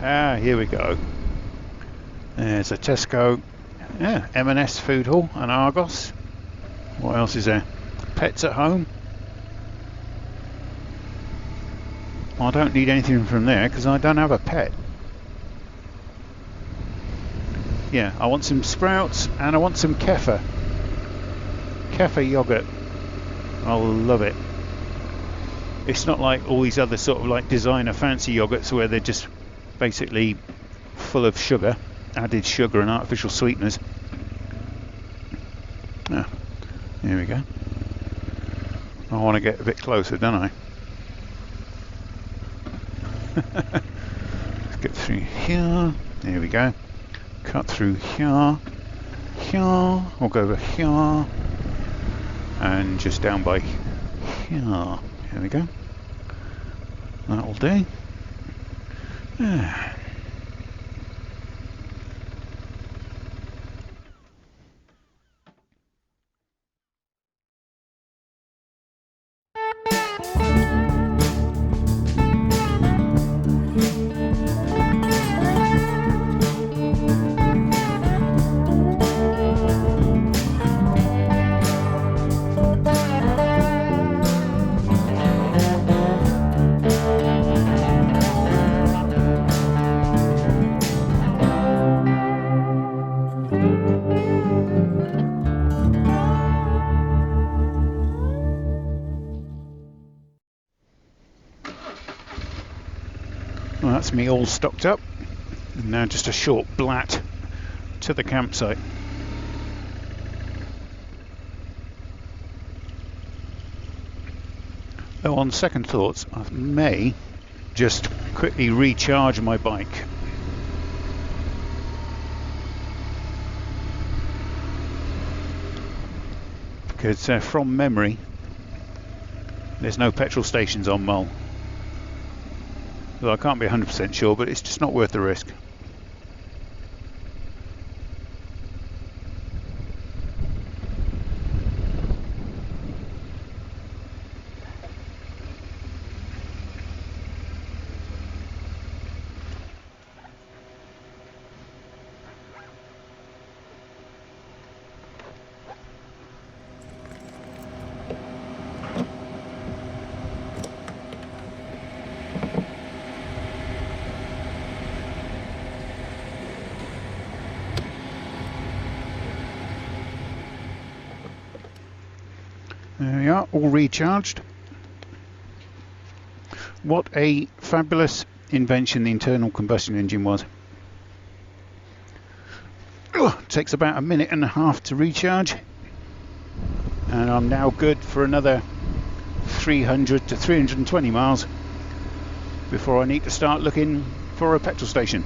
Ah, here we go. There's a Tesco, yeah, M&S food hall, and Argos. What else is there? Pets at home. I don't need anything from there because I don't have a pet. Yeah, I want some sprouts and I want some kefir. Kefir yogurt. I'll love it. It's not like all these other sort of like designer fancy yogurts where they're just basically full of sugar, added sugar and artificial sweeteners. Ah, here we go. I want to get a bit closer, don't I? Let's get through here. There we go. Cut through here. Here. We'll go over here. And just down by here. There we go. That'll do. Ah. Well, that's me all stocked up, and now just a short blat to the campsite. Though on second thoughts, I may just quickly recharge my bike. Because from memory, there's no petrol stations on Mull. Well, I can't be 100% sure, but it's just not worth the risk. There we are, all recharged. What a fabulous invention the internal combustion engine was. Takes about a minute and a half to recharge, and I'm now good for another 300 to 320 miles before I need to start looking for a petrol station.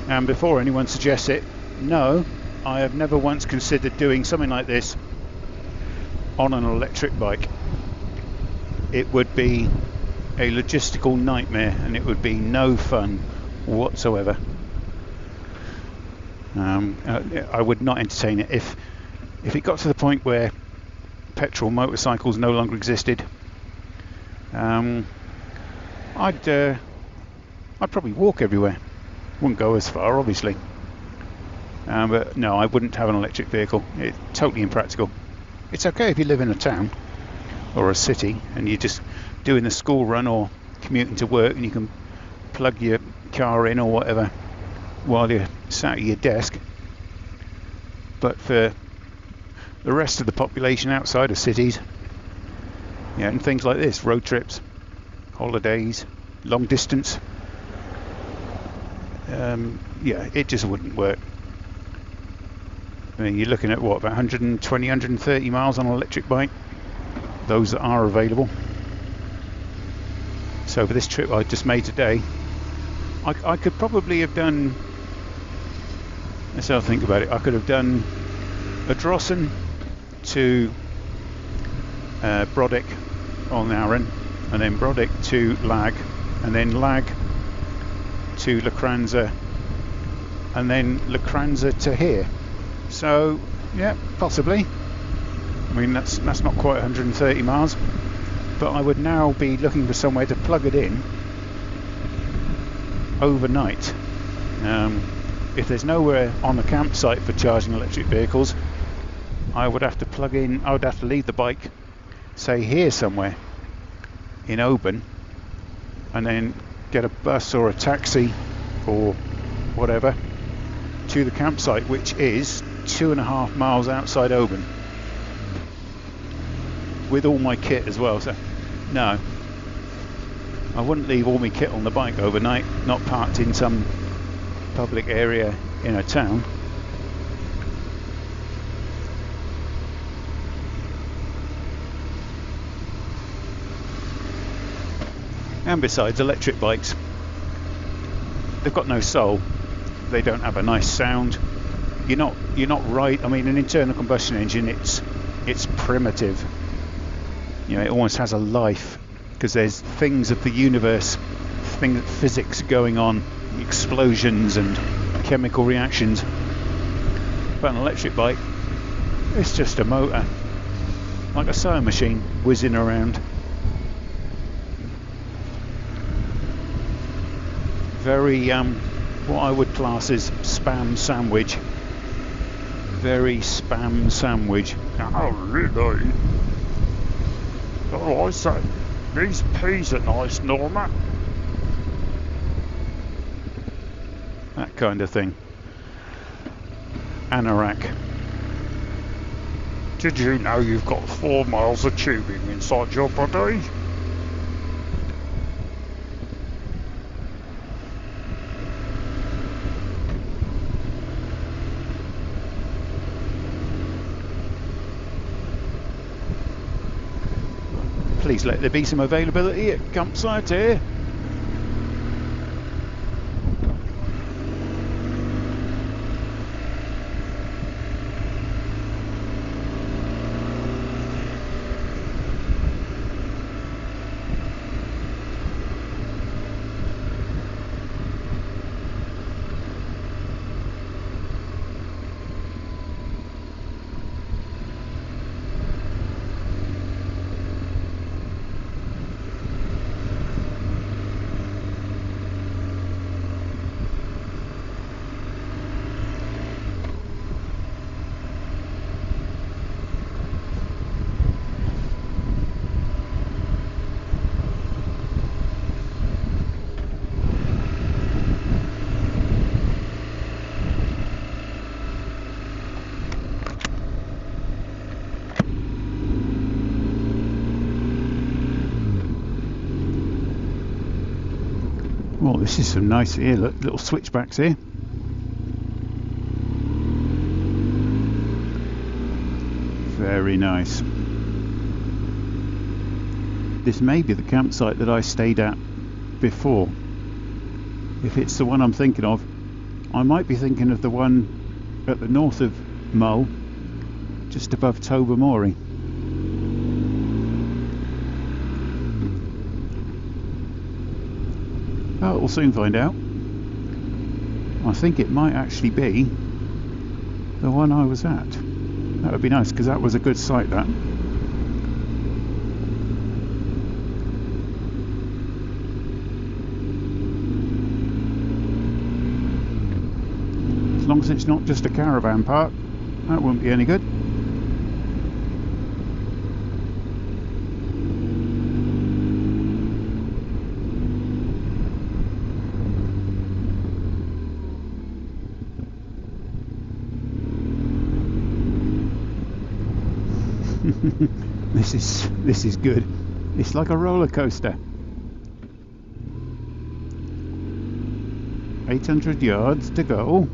And before anyone suggests it, no, I have never once considered doing something like this on an electric bike. It would be a logistical nightmare and it would be no fun whatsoever. I would not entertain it. If it got to the point where petrol motorcycles no longer existed, I'd probably walk everywhere. Wouldn't go as far, obviously, but no, I wouldn't have an electric vehicle. It's totally impractical. It's okay if you live in a town or a city and you're just doing the school run or commuting to work and you can plug your car in or whatever while you're sat at your desk. But for the rest of the population outside of cities, yeah, and things like this, road trips, holidays, long distance, yeah, it just wouldn't work. I mean, you're looking at what, about 120, 130 miles on an electric bike, those that are available. So for this trip I just made today, I could probably have done, let's have a think about it, I could have done a Drossen to Brodick on Arran, and then Brodick to Lag, and then Lag to Lacranza, and then Lacranza to here. So yeah, possibly. I mean, that's not quite 130 miles, but I would now be looking for somewhere to plug it in overnight. If there's nowhere on the campsite for charging electric vehicles, I would have to plug in. I would have to leave the bike, say here somewhere in Oban, and then get a bus or a taxi or whatever to the campsite, which is 2.5 miles outside Oban, with all my kit as well. So no, I wouldn't leave all my kit on the bike overnight, not parked in some public area in a town. And besides, electric bikes, they've got no soul. They don't have a nice sound. You're not right. I mean, an internal combustion engine, it's primitive. You know, it almost has a life, because there's things of the universe, things of physics going on, explosions and chemical reactions. But an electric bike, it's just a motor, like a sewing machine whizzing around. Very what I would class as spam sandwich. Very spam sandwich. Oh really? Oh, I say, these peas are nice, Norma. That kind of thing. Anorak. Did you know you've got 4 miles of tubing inside your body? Please let there be some availability at campsite here. Well, this is some nice here, look, little switchbacks here. Very nice. This may be the campsite that I stayed at before. If it's the one I'm thinking of, I might be thinking of the one at the north of Mull, just above Tobermory. Oh, we'll soon find out. I think it might actually be the one I was at. That would be nice, because that was a good site, that. As long as it's not just a caravan park, that wouldn't be any good. This is good. It's like a roller coaster. 800 yards to go.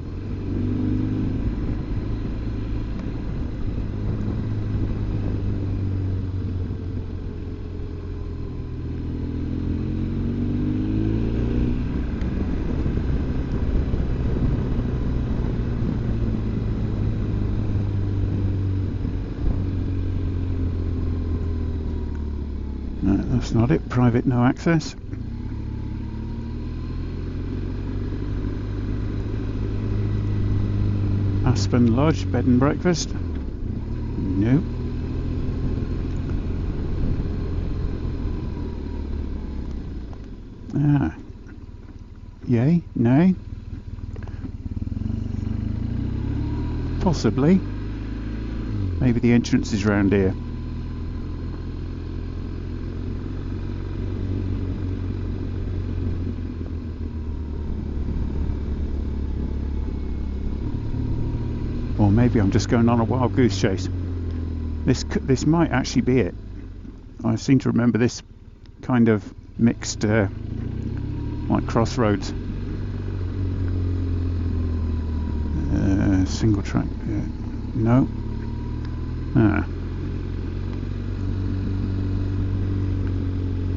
No, that's not it. Private, no access. Aspen Lodge, bed and breakfast. Nope. Ah. Yay? Nay? Possibly. Maybe the entrance is round here. Or maybe I'm just going on a wild goose chase. This might actually be it. I seem to remember this kind of mixed, like crossroads. Single track. No. Ah.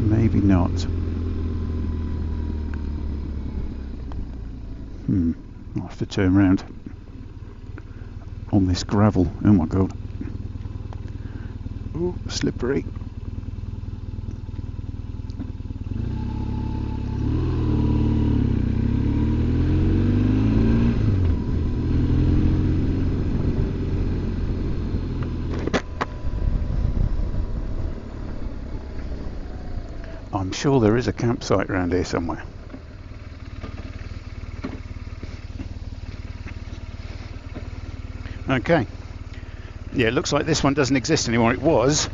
Maybe not. I'll have to turn around on this gravel. Oh my god. Ooh, slippery. I'm sure there is a campsite around here somewhere. Okay. Yeah, it looks like this one doesn't exist anymore. It was,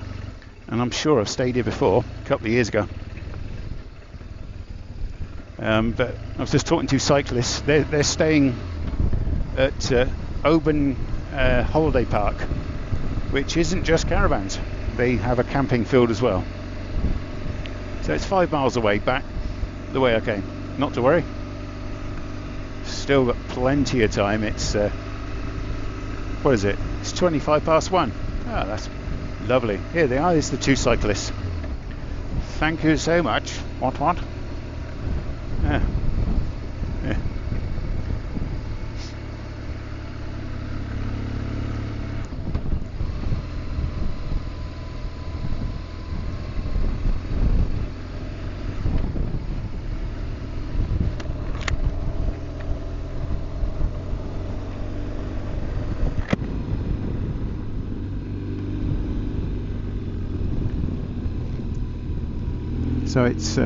and I'm sure I've stayed here before, a couple of years ago. But I was just talking to cyclists. They're staying at Oban Holiday Park, which isn't just caravans. They have a camping field as well. So it's 5 miles away back the way I came. Not to worry. Still got plenty of time. It's what is it? It's 25 past 1. Ah, that's lovely. Here they are. There's the two cyclists. Thank you so much. What? Yeah. Yeah. So it's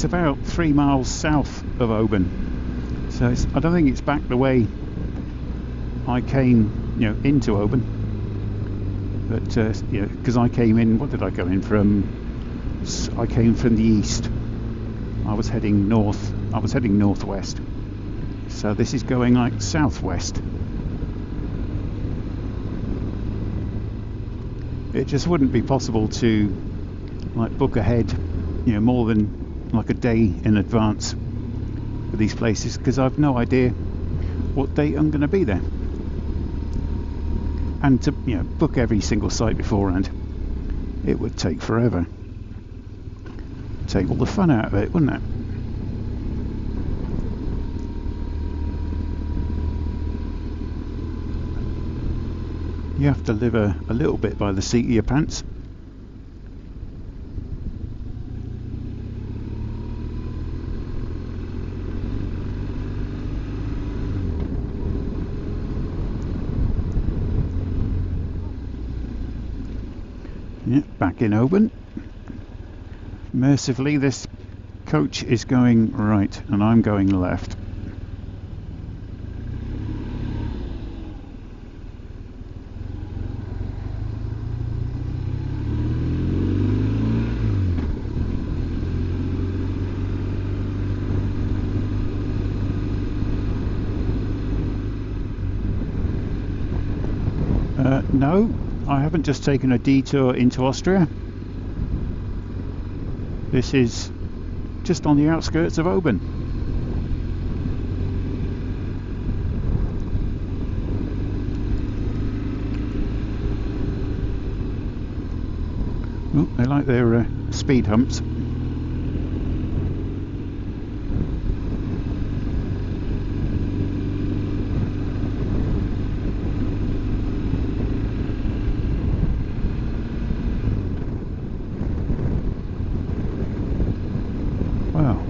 about 3 miles south of Oban. So I don't think it's back the way I came, into Oban. But because I came in. What did I come in from? I came from the east. I was heading north. I was heading northwest. So this is going like southwest. It just wouldn't be possible to book ahead, more than like a day in advance for these places, because I've no idea what date I'm going to be there. And to book every single site beforehand, it would take forever. Take all the fun out of it, wouldn't it? You have to live a little bit by the seat of your pants. Yeah, back in Oban. Mercifully, this coach is going right and I'm going left. No, I haven't just taken a detour into Austria. This is just on the outskirts of Oban. Oh, they like their speed humps.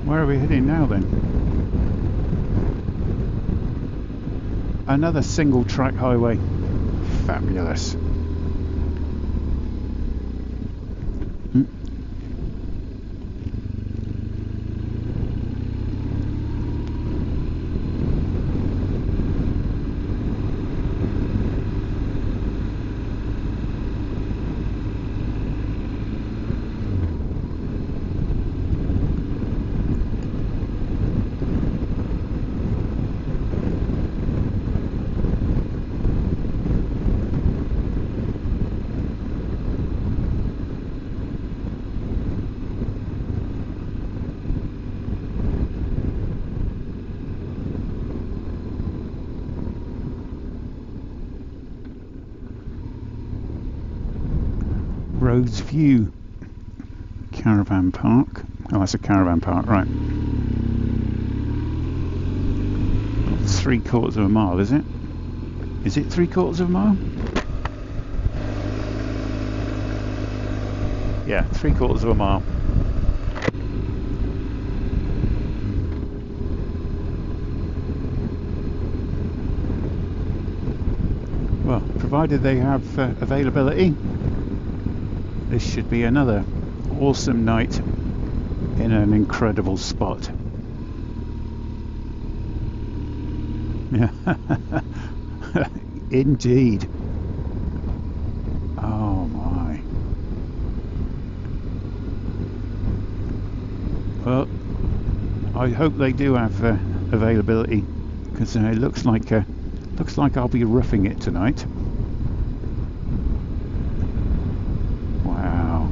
Where are we heading now then? Another single track highway. Fabulous. Roads View Caravan Park. Oh, that's a caravan park, right. 3/4 of a mile, is it? Is it 3/4 of a mile? Yeah, 3/4 of a mile. Well, provided they have availability, this should be another awesome night in an incredible spot. Yeah, indeed. Oh my. Well, I hope they do have availability, because it looks like I'll be roughing it tonight. Wow.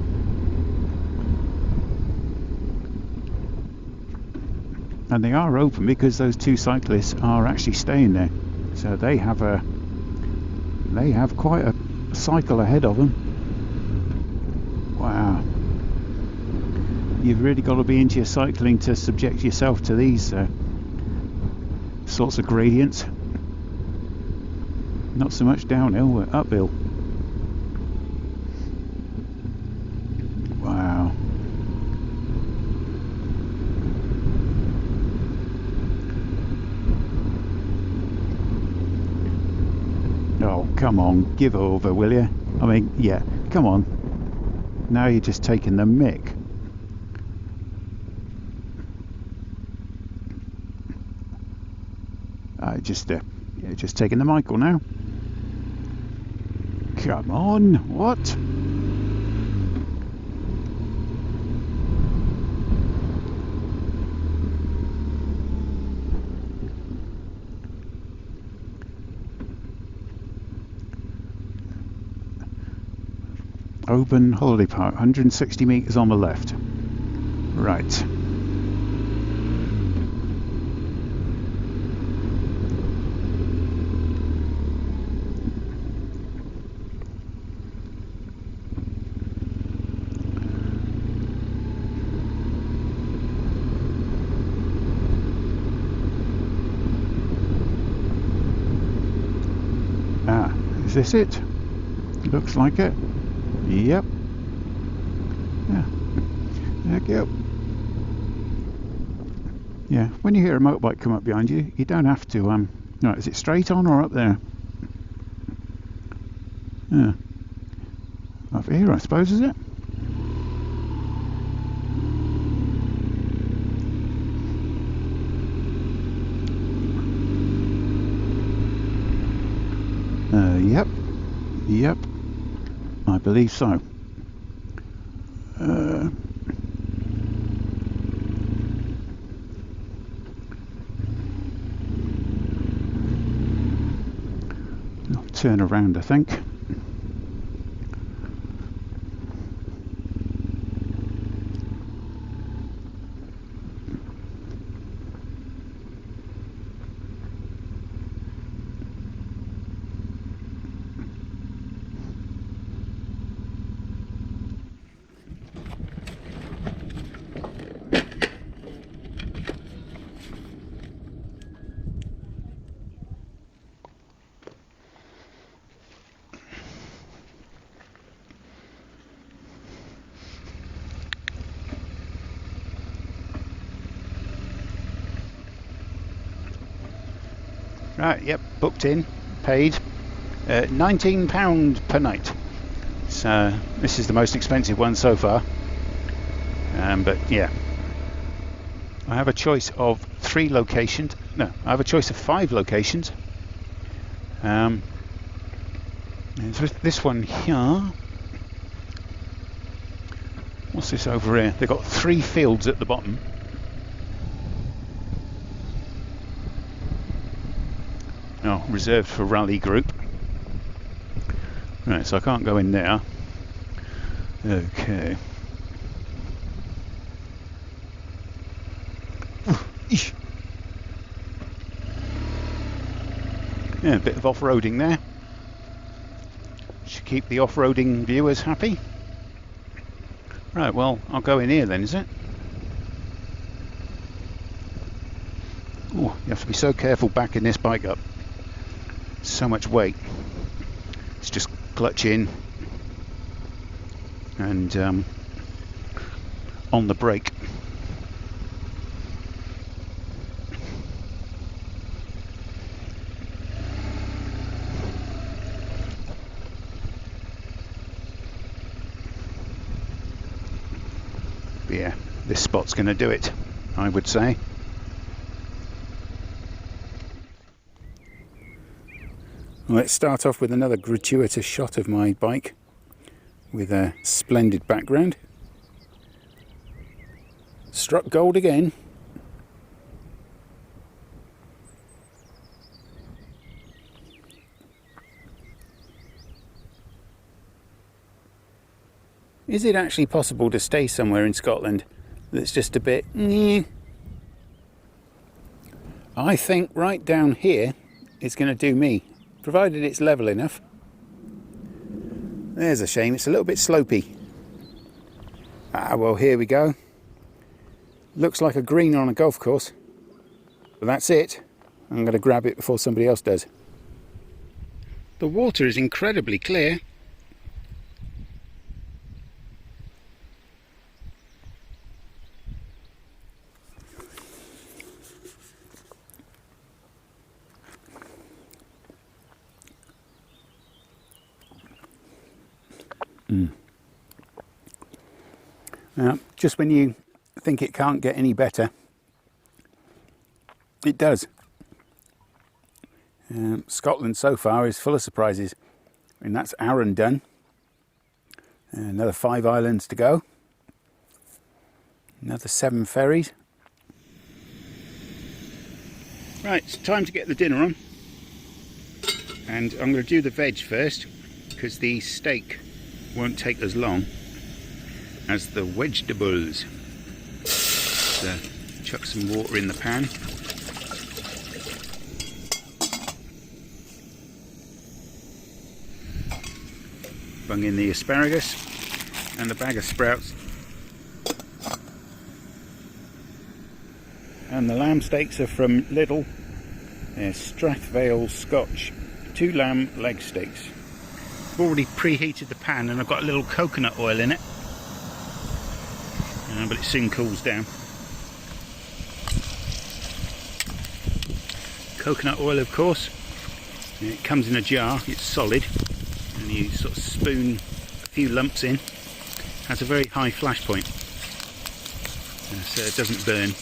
And they are open because those two cyclists are actually staying there, so they have quite a cycle ahead of them. Wow. You've really got to be into your cycling to subject yourself to these sorts of gradients. Not so much downhill, but uphill. Wow. Oh, come on, give over, will you? I mean, yeah, come on. Now you're just taking the mick. Just taking the Michael now. Come on, what? Oban Holiday Park, 160 metres on the left. Right. Ah, is this it? Looks like it. Yep. Yeah. There you go. Yeah, when you hear a motorbike come up behind you, you don't have to, no, is it straight on or up there? Yeah. Up here, I suppose, is it? Yep. Yep. I believe so. I'll turn around, I think. Right, yep, booked in, paid £19 per night. So this is the most expensive one so far. But yeah, I have a choice of 3 locations. No, I have a choice of 5 locations. This one here. What's this over here? They've got 3 fields at the bottom. Oh, reserved for rally group. Right, so I can't go in there. Okay. Eesh. Yeah, a bit of off-roading there. Should keep the off-roading viewers happy. Right, well, I'll go in here then, is it? Oh, you have to be so careful backing this bike up. So much weight. It's just clutch in and on the brake. But yeah, this spot's going to do it, I would say. Let's start off with another gratuitous shot of my bike with a splendid background. Struck gold again. Is it actually possible to stay somewhere in Scotland that's just a bit... I think right down here is going to do me, provided it's level enough. There's a shame, it's a little bit slopey. Ah, well, here we go. Looks like a green on a golf course. But that's it. I'm going to grab it before somebody else does. The water is incredibly clear. Now, just when you think it can't get any better, it does. Scotland so far is full of surprises. I mean, that's Arran done. Another 5 islands to go. Another 7 ferries. Right, it's time to get the dinner on. And I'm going to do the veg first, because the steak won't take as long as the vegetables. So, chuck some water in the pan. Bung in the asparagus and the bag of sprouts. And the lamb steaks are from Lidl. They're Strathvale Scotch 2 lamb leg steaks. I've already preheated the pan and I've got a little coconut oil in it. But it soon cools down. Coconut oil, of course. It comes in a jar, it's solid, and you sort of spoon a few lumps in. Has a very high flash point, so it doesn't burn.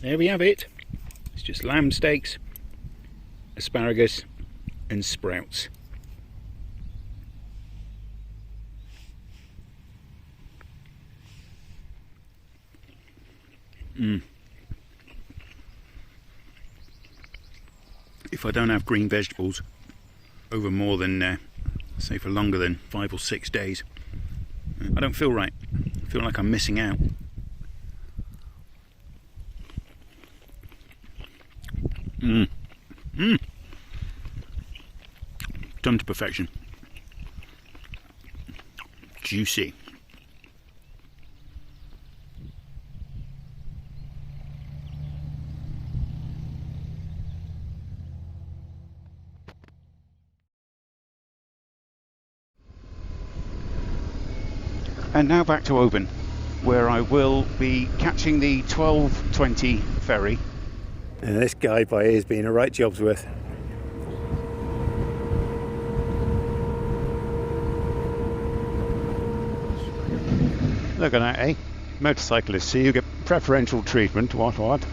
There we have it. It's just lamb steaks, asparagus and sprouts. If I don't have green vegetables over more than, say for longer than 5 or 6 days, I don't feel right. I feel like I'm missing out. Done to perfection. Juicy. And now back to Oban, where I will be catching the 12:20 ferry. And this guy by here has been a right job's worth. Look at that, eh? Motorcyclists, so you get preferential treatment, what?